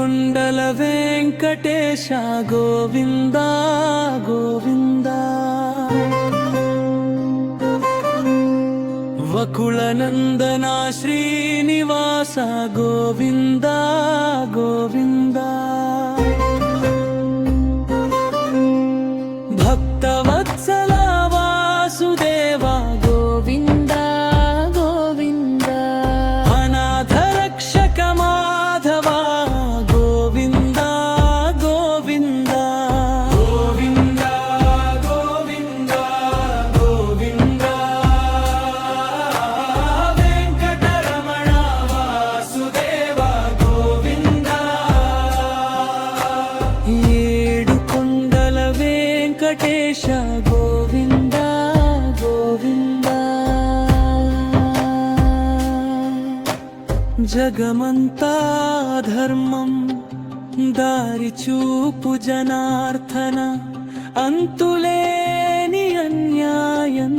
కొండల వెంకటేశ గోవింద గోవింద వకుళ నందన శ్రీనివాస గోవింద గోవింద భక్తవత్సల వాసుదేవ గోవింద గోవింద అనాథ రక్షక మాధవ గోవింద గోవింద గోవింద గోవింద గోవింద వెంకటరమణ వాసుదేవ గోవింద ఏడు కొండల వెంకటేశ గోవింద గోవింద జగమంతా ధర్మం దారి చూపు జనార్దన అంతులేని అన్యాయం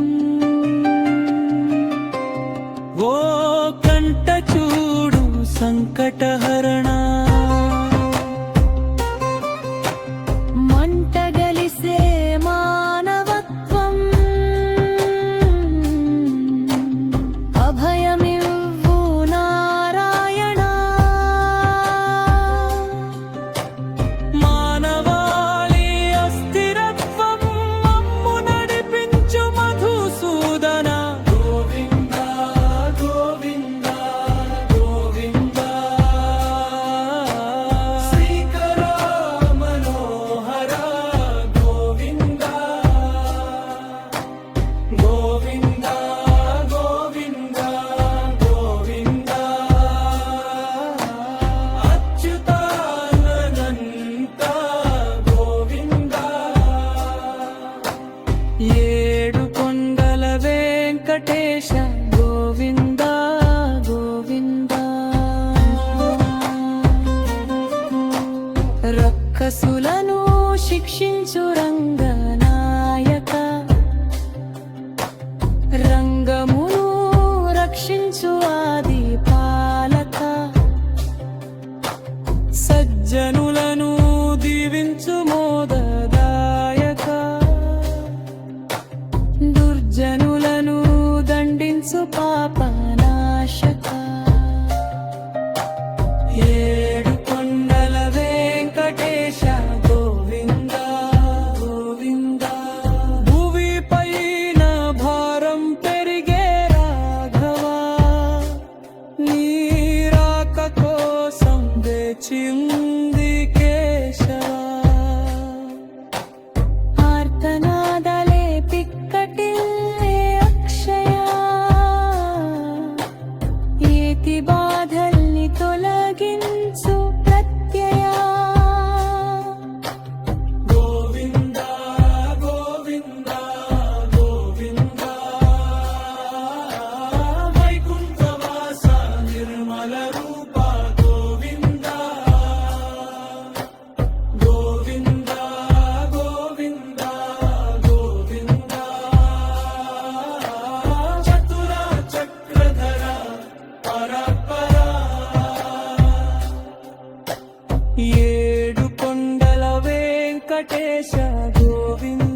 ఓ కంట చూడు సంకటహరణ మంటగలిసే మానవత్వం అభయమివ్వు నారాయణ మానవాళి అస్థిరత్వం మమ్ము నడిపించు మధుసూదన గోవింద గోవింద గోవింద శ్రీకర మనోహర గోవింద గోవింద గోవింద గోవింద అచ్యుతానంత గోవింద ఏడు కొండల వెంకటేశ గోవింద గోవింద రక్కసులను శిక్షించు రంగనాయక రంగమును రక్షించు ఆది పాలక సజ్జనులను దీవించు మోదదాయక దుర్జనులను దండించు పాపనాశక ఏడు కొండల వెంకటేశ గోవింద గోవింద భువి పైన భారం పెరిగే రాఘవ నీ రాక కోసం వేచింది కేశవ ఆర్తనాదలే పిక్కటిల్లే అక్షయ ఏతి బాధల్ని తొలగించు ప్రత్యయ గోవింద గోవింద గోవింద వైకుంఠవాస నిర్మల రూప గోవింద గోవింద గోవింద గోవింద చతుర చక్రధర పరపరా ఏడు కొండల వెంకటేశ గోవింద